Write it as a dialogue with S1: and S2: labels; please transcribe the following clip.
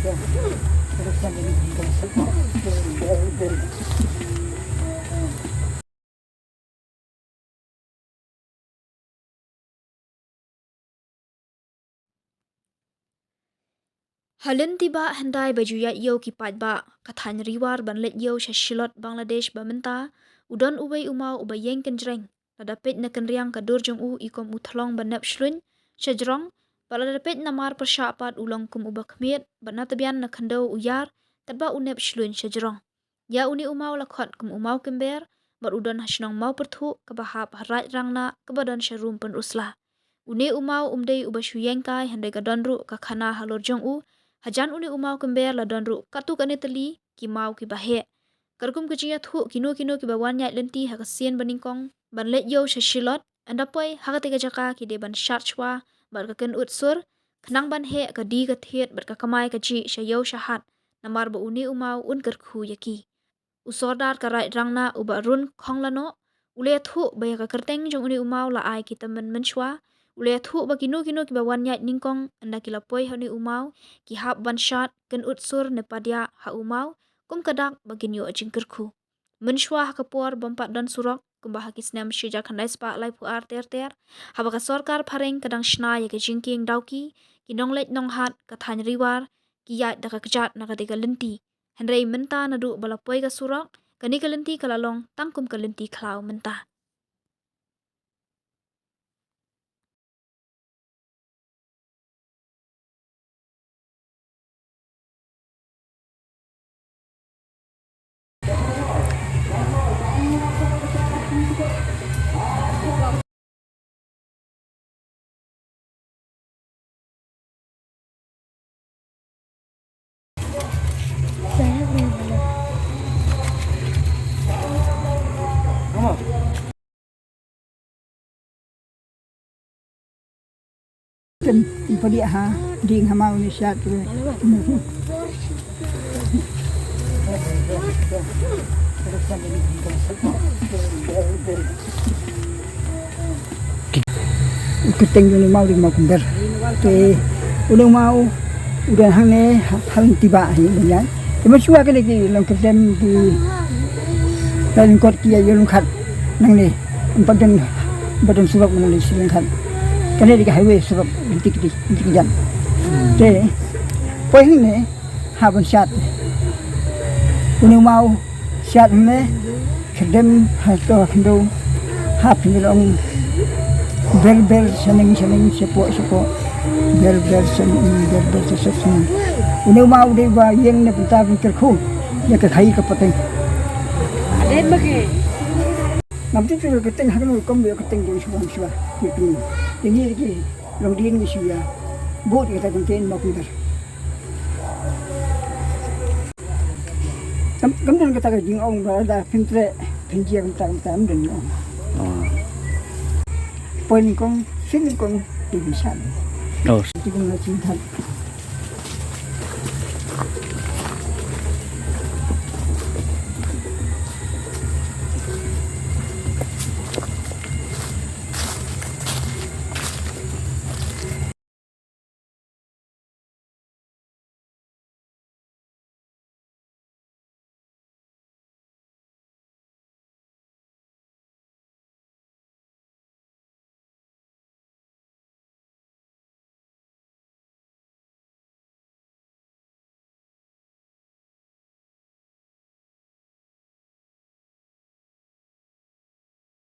S1: Halin tiba handai baju yat yo ki pat ba kathan riwar ban let yo shashilot Bangladesh bamenta udon ubai umau ubai yeng kenjreng ladapet na kenriang kadur jong u ikom uthlong banap shlun shajrong baladapet namar persha apat ulong kum ubak miet banatabian na khando uyar taba unep shlun shajrong ya uni umau lakhot kum umau kember bar udon hashnong mau perthu kabahap harat rangna kabadan sharum pen usla uni umau umdei ubashu yengkai handai kadonru kakhana halor jong u hajan uni umau kember la donru katu kane teli ki mau ki bahe karkum kejia thu kino ki bawan nyai lenti hakasien baningkong ban let yo shashilot andapoi hakatiga jaka ki de ban sharchwa bar kaken utsur khnang ban he kadi ka thiet bar ka kamai ka ji shayo shahat namar ba uni umau un karkhu yaki usordar karai rangna uba run khonglano ule thu baya ka kerteng jong uni umau la ai ki tamen menchwa ule thu ba kino ki bawan nyai ningkong anda ki lapoi hani umau ki hap ban shat ken utsur ne padya ha umau kum kadak bagin yo jingkerku menshwa hakapor bompat dan surok kumba hakisnam shija khandai spa lai pu ar ter haba ka sorkar phareng kadang shna ya ke jingking dauki ki nonglet nong hat ka than riwar ki ya da ka kjat na ka de lenti henrei menta na du balapoi ka surok kani ka lenti kalalong tangkum ka lenti khlau menta
S2: Kan padi ha ding hamau ni syat tu. Keteng ni mau di mau kembar. Ke udah mau udah hang ne hang tiba ni banyak. Cuma cua ke lagi long ketem di dalam kot kia yo long khat nang ni badan surat menulis long khat. Kena di highway sebab intik jam. Jadi, poin ni habun syat. Unu mau syat ni kedem hasto kendo hap ni long bel seneng sepok bel seneng sesek. Unu mau di ba yang ni penta kerku ya ke khai ke peteng.
S3: Ada bagi.
S2: Nanti tu keteng hakan kom dia keteng di suam itu. Ini lagi long din ni suya. Bot kita konten mau pintar. Kemudian kita kerjing orang berada pintre pinjia kita amdan orang. Poin kong sini kong di sana.
S4: Oh.
S2: Itu kong cinta.